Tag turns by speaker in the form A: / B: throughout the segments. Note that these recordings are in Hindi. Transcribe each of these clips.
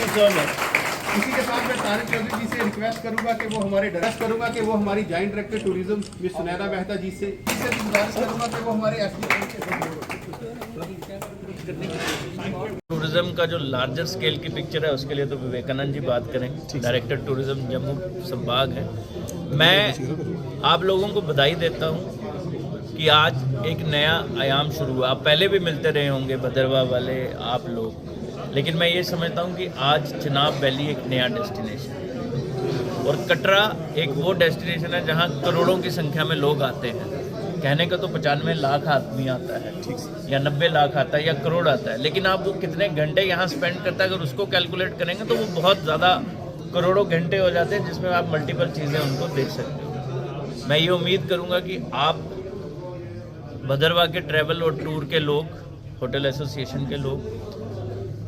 A: ऑब्जर्वर। इसी के साथ मैं तारिक चौधरी जी से रिक्वेस्ट करूंगा कि वो हमारी joint director tourism miss Sunaina Mehta ji से भी गुजारिश करूंगा कि वो हमारे
B: टूरिज्म का जो लार्जर स्केल की पिक्चर है उसके लिए तो विवेकानंद जी बात करें, डायरेक्टर टूरिज्म जम्मू संभाग है। मैं आप लोगों को बधाई देता हूं कि आज एक नया आयाम शुरू हुआ। आप पहले भी मिलते रहे होंगे भद्रवाह वाले आप लोग, लेकिन मैं ये समझता हूं कि आज चिनाब वैली एक नया डेस्टिनेशन है और कटरा एक वो डेस्टिनेशन है जहां करोड़ों की संख्या में लोग आते हैं। कहने का तो 95 लाख आदमी आता है या 90 लाख आता है या करोड़ आता है, लेकिन आप वो कितने घंटे यहाँ स्पेंड करता है अगर उसको कैलकुलेट करेंगे तो वो बहुत ज़्यादा करोड़ों घंटे हो जाते हैं जिसमें आप मल्टीपल चीज़ें उनको देख सकते हो। मैं ये उम्मीद करूँगा कि आप भद्रवाह के ट्रैवल और टूर के लोग, होटल एसोसिएशन के लोग,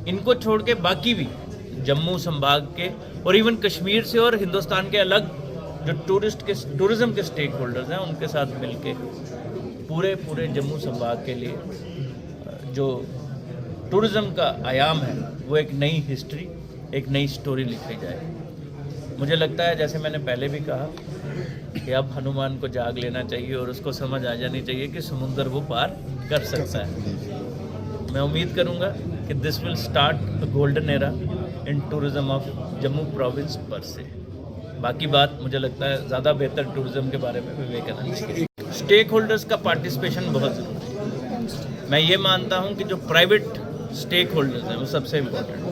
B: इनको छोड़ के बाकी भी जम्मू संभाग के और इवन कश्मीर से और हिंदुस्तान के अलग जो टूरिज्म के स्टेक होल्डर्स हैं उनके साथ मिलके पूरे जम्मू संभाग के लिए जो टूरिज्म का आयाम है वो एक नई हिस्ट्री, एक नई स्टोरी लिखी जाए। मुझे लगता है जैसे मैंने पहले भी कहा कि अब हनुमान को जाग लेना चाहिए और उसको समझ आ जानी चाहिए कि समुंदर वो पार कर सकता है। मैं उम्मीद करूंगा कि this will start the golden era in tourism of Jammu province पर से। बाकी बात मुझे लगता है ज़्यादा बेहतर टूरिज्म के बारे में विवेकानंद जी। स्टेक होल्डर्स का पार्टिसिपेशन बहुत ज़रूरी है। मैं ये मानता हूँ कि जो प्राइवेट स्टेक होल्डर्स हैं वो सबसे इम्पोर्टेंट है।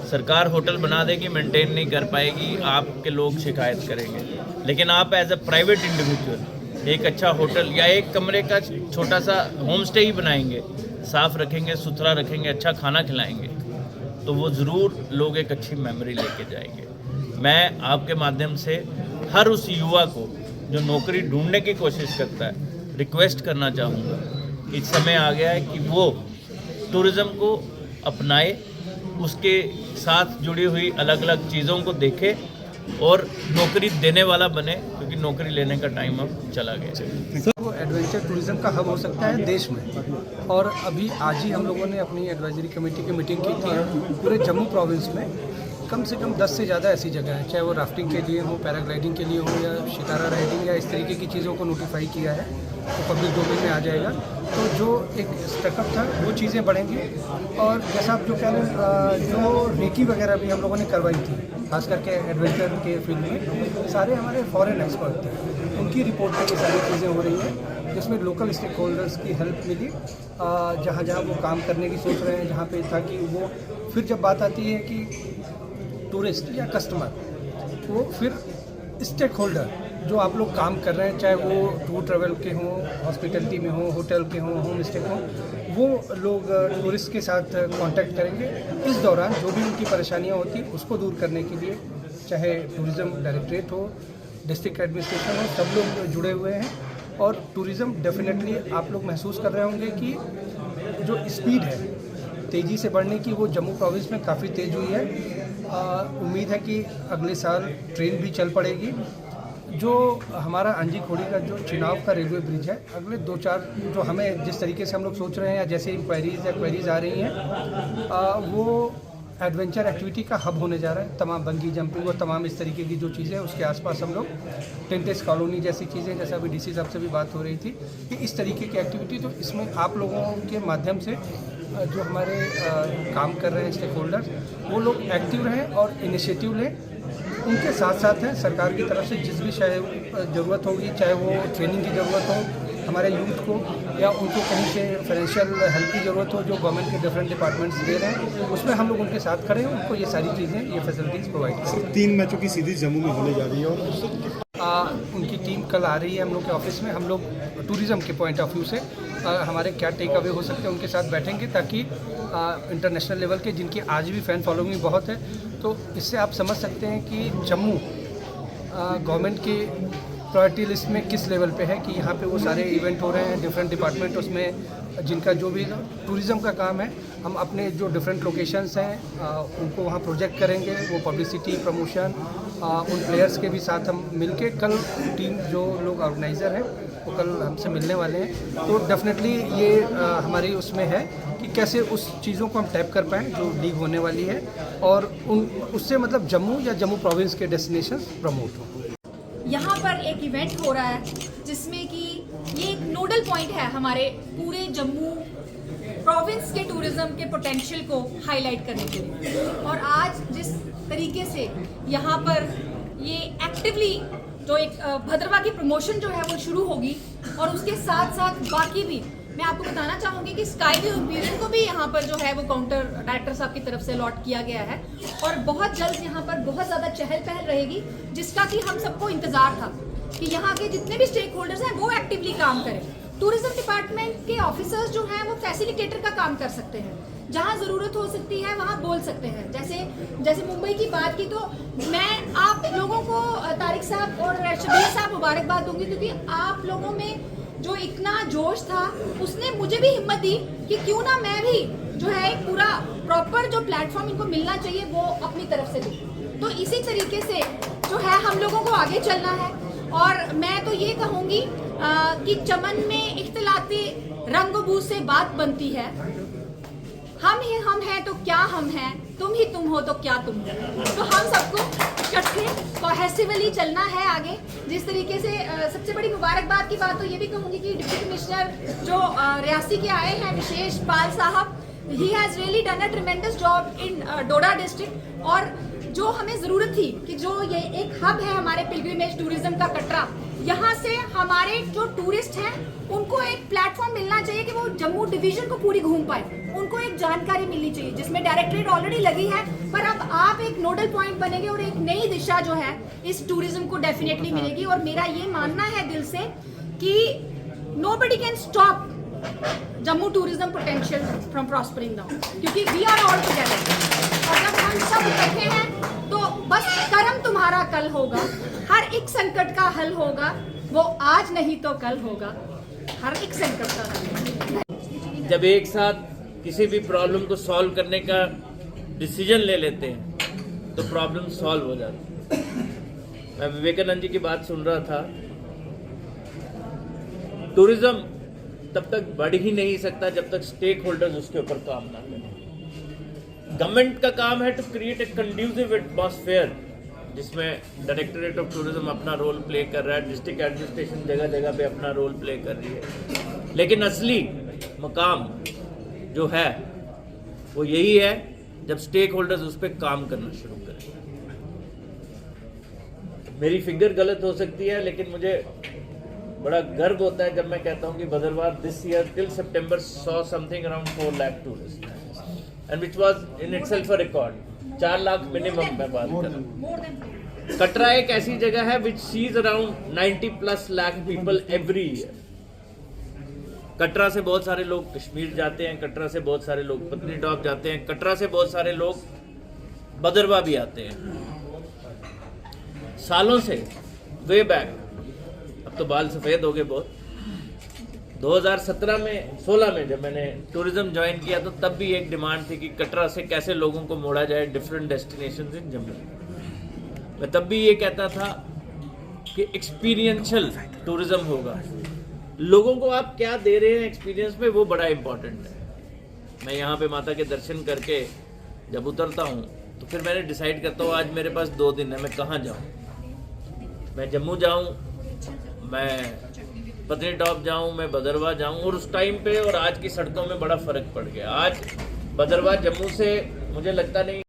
B: सरकार होटल बना देगी, मेंटेन नहीं कर पाएगी, आपके लोग शिकायत करेंगे, लेकिन आप एज अ प्राइवेट इंडिविजुअल एक अच्छा होटल या एक कमरे का छोटा सा होम स्टे ही बनाएंगे, साफ़ रखेंगे, सुथरा रखेंगे, अच्छा खाना खिलाएंगे, तो वो ज़रूर लोग एक अच्छी मेमोरी लेके जाएंगे। मैं आपके माध्यम से हर उस युवा को जो नौकरी ढूंढने की कोशिश करता है रिक्वेस्ट करना चाहूँगा कि समय आ गया है कि वो टूरिज़्म को अपनाए, उसके साथ जुड़ी हुई अलग अलग चीज़ों को देखे और नौकरी देने वाला बने, क्योंकि नौकरी लेने का टाइम अब चला गया।
C: वो एडवेंचर टूरिज्म का हब हो सकता है देश में। और अभी आज ही हम लोगों ने अपनी एडवाइजरी कमेटी की मीटिंग की थी। पूरे जम्मू प्रोविंस में कम से कम 10 से ज़्यादा ऐसी जगह हैं, चाहे वो राफ्टिंग के लिए हो, पैराग्लाइडिंग के लिए हो या शिकारा राइडिंग या इस तरीके की चीज़ों को नोटिफाई किया है, तो पब्लिक डोमेन में आ जाएगा। तो जो एक स्टकअप था वो चीज़ें बढ़ेंगी। और जैसा आप जो कह रहे हैं, जो रेकी वगैरह भी हम लोगों ने करवाई थी, खास करके एडवेंचर के फील्ड में सारे हमारे फॉरेन एक्सपर्ट थे, उनकी रिपोर्ट में ये सारी चीज़ें हो रही हैं, जिसमें लोकल स्टेक होल्डर्स की हेल्प मिली जहाँ जहाँ वो काम करने की सोच रहे हैं, जहाँ पे ताकि वो फिर जब बात आती है कि टूरिस्ट या कस्टमर, वो फिर स्टेक होल्डर जो आप लोग काम कर रहे हैं, चाहे वो टूर ट्रैवल के हों, हॉस्पिटलिटी में हों, होटल के हों, होम स्टे हों, वो लोग टूरिस्ट के साथ कांटेक्ट करेंगे। इस दौरान जो भी उनकी परेशानियां होती उसको दूर करने के लिए, चाहे टूरिज़्म डायरेक्टरेट हो, डिस्ट्रिक्ट एडमिनिस्ट्रेशन हो, सब लोग जुड़े हुए हैं। और टूरिज़्म डेफिनेटली आप लोग महसूस कर रहे होंगे कि जो स्पीड है तेज़ी से बढ़ने की, वो जम्मू प्रोविंस में काफ़ी तेज़ हुई है। उम्मीद है कि अगले साल ट्रेन भी चल पड़ेगी। जो हमारा अंजी खोड़ी का जो चिनाब का रेलवे ब्रिज है, अगले 2-4 जो हमें जिस तरीके से हम लोग सोच रहे हैं या जैसे इंक्वायरीज या क्वेरीज आ रही हैं, वो एडवेंचर एक्टिविटी का हब होने जा रहा है। तमाम बंगी जंपिंग और तमाम इस तरीके की जो चीज़ें उसके आसपास हम लोग टेंटेस कॉलोनी जैसी चीज़ें, जैसा अभी डीसी साहब से भी बात हो रही थी कि इस तरीके की एक्टिविटी, तो इसमें आप लोगों के माध्यम से जो हमारे काम कर रहे हैं स्टेक होल्डर्स, वो लोग एक्टिव रहें और इनिशिएटिव लें। उनके साथ साथ हैं सरकार की तरफ से जिस भी ज़रूरत होगी, चाहे वो ट्रेनिंग की ज़रूरत हो हमारे यूथ को, या उनको कहीं से फाइनेंशियल हेल्प की ज़रूरत हो जो गवर्नमेंट के डिफरेंट डिपार्टमेंट्स दे रहे हैं, उसमें हम लोग उनके साथ खड़े हैं, उनको ये सारी चीज़ें, ये फैसिलिटीज़ प्रोवाइड करें।
D: 3 मैचों की सीरीज जम्मू में होने जा रही है और
C: उनकी टीम कल आ रही है हम लोग के ऑफिस में। हम लोग टूरिज़्म के पॉइंट ऑफ व्यू से हमारे क्या टेक अवे हो सकते हैं उनके साथ बैठेंगे, ताकि इंटरनेशनल लेवल के जिनकी आज भी फ़ैन फॉलोइंग बहुत है, तो इससे आप समझ सकते हैं कि जम्मू गवर्नमेंट की प्रायोरिटी लिस्ट में किस लेवल पे है, कि यहाँ पे वो सारे इवेंट हो रहे हैं, डिफरेंट डिपार्टमेंट उसमें जिनका जो भी टूरिज़्म का काम है, हम अपने जो डिफरेंट लोकेशंस हैं उनको वहाँ प्रोजेक्ट करेंगे। वो पब्लिसिटी, प्रमोशन, उन प्लेयर्स के भी साथ हम मिलके कल टीम जो लोग ऑर्गेनाइज़र हैं वो कल हमसे मिलने वाले हैं, तो डेफिनेटली ये हमारी उसमें है कि कैसे उस चीज़ों को हम टैप कर पाएँ जो लीग होने वाली है, और उससे मतलब जम्मू या जम्मू प्रोविंस के डेस्टिनेशन प्रमोट हों।
E: यहाँ पर एक इवेंट हो रहा है जिसमें कि ये एक नोडल पॉइंट है हमारे पूरे जम्मू प्रोविंस के टूरिज्म के पोटेंशियल को हाईलाइट करने के लिए। और आज जिस तरीके से यहाँ पर ये एक्टिवली जो एक भद्रवा की प्रमोशन जो है वो शुरू होगी, और उसके साथ साथ बाकी भी मैं आपको बताना चाहूँगी कि स्काई व्यू इम्पीरियल को भी यहाँ पर जो है वो काउंटर डायरेक्टर साहब की तरफ से अलॉट किया गया है, और बहुत जल्द यहाँ पर बहुत ज़्यादा चहल पहल रहेगी, जिसका कि हम सबको इंतज़ार था कि यहाँ के जितने भी स्टेक होल्डर्स हैं वो एक्टिवली काम करें। टूरिज्म डिपार्टमेंट के ऑफिसर्स जो हैं वो फैसिलिटेटर का काम कर सकते हैं, जहाँ ज़रूरत हो सकती है वहाँ बोल सकते हैं। जैसे मुंबई की बात की, तो मैं आप लोगों को तारिक साहब और शबीर साहब मुबारकबाद दूंगी, क्योंकि आप लोगों में जो इतना जोश था उसने मुझे भी हिम्मत दी कि क्यों ना मैं भी जो है एक पूरा प्रॉपर जो प्लेटफॉर्म इनको मिलना चाहिए वो अपनी तरफ से दूँ। तो इसी तरीके से जो है हम लोगों को आगे चलना है, और मैं तो ये कहूँगी कि चमन में इख्तिलाती रंग बू से बात बनती है। हम ही हम हैं तो क्या हम हैं, तुम ही तुम हो तो क्या तुम हो। तो हम सबको इकट्ठे कोहेसिवली चलना है आगे। जिस तरीके से सबसे बड़ी मुबारकबाद की बात तो ये भी कहूँगी कि डिप्टी कमिश्नर जो रियासी के आए हैं विशेष पाल साहब, he has really done a tremendous job in Doda district. और जो हमें ज़रूरत थी कि जो ये एक हब है हमारे पिलग्रिमेज टूरिज्म का कटरा, यहाँ से हमारे जो टूरिस्ट हैं उनको एक प्लेटफॉर्म मिलना चाहिए कि वो जम्मू डिवीजन को पूरी घूम पाए, उनको एक जानकारी मिलनी चाहिए, जिसमें डायरेक्टरेट ऑलरेडी लगी है, पर अब आप एक नोडल पॉइंट बनेंगे और एक नई दिशा जो है इस टूरिज्म को डेफिनेटली मिलेगी। और मेरा ये मानना है दिल से कि nobody can stop Jammu tourism potential from prospering now, क्योंकि वी आर ऑल टुगेदर। और जब हम सब इकट्ठे हैं तो बस कर्म तुम्हारा कल होगा, हर एक संकट का हल होगा, वो आज नहीं तो कल होगा, हर एक संकट का हल।
B: जब एक साथ किसी भी प्रॉब्लम को सॉल्व करने का डिसीजन ले लेते हैं तो प्रॉब्लम सॉल्व हो जाती है। मैं विवेकानंद जी की बात सुन रहा था, टूरिज्म तब तक बढ़ ही नहीं सकता जब तक स्टेक होल्डर्स उसके ऊपर काम ना करें। गवर्नमेंट का काम है to create a conducive atmosphere, जिसमें डायरेक्टरेट ऑफ टूरिज्म अपना रोल प्ले कर रहा है, डिस्ट्रिक्ट एडमिनिस्ट्रेशन जगह जगह पे अपना रोल प्ले कर रही है, लेकिन असली मकाम जो है वो यही है जब स्टेक होल्डर्स उस पर काम करना शुरू करें। मेरी फिगर गलत हो सकती है, लेकिन मुझे बड़ा गर्व होता है जब मैं कहता हूं कि Bhaderwah this year till September saw something around 4 lakh tourist, and which was in itself a record. 4 lakh minimum मैं बात कर रहा हूं। कटरा एक ऐसी जगह है which sees around 90+ lakh people every year. Katra से बहुत सारे लोग कश्मीर जाते हैं, कटरा से बहुत सारे लोग पत्नीटॉप जाते हैं, कटरा से बहुत सारे लोग भद्रवाह भी आते हैं। सालों से वे बैक, अब तो बाल सफ़ेद हो गए बहुत, 2017 में 16 में जब मैंने टूरिज्म ज्वाइन किया तो तब भी एक डिमांड थी कि कटरा से कैसे लोगों को मोड़ा जाए डिफरेंट डेस्टिनेशंस इन जम्मू। मैं तब भी ये कहता था कि एक्सपीरियंशियल टूरिज्म होगा, लोगों को आप क्या दे रहे हैं एक्सपीरियंस में, वो बड़ा इंपॉर्टेंट है। मैं यहाँ पे माता के दर्शन करके जब उतरता हूँ तो फिर मैंने डिसाइड करता हूँ आज मेरे पास 2 दिन है, मैं कहाँ जाऊँ। मैं जम्मू जाऊँ, मैं पत्नीटॉप जाऊँ, मैं भद्रवाह जाऊँ, और उस टाइम पे और आज की सड़कों में बड़ा फ़र्क पड़ गया। आज भद्रवाह जम्मू से मुझे लगता नहीं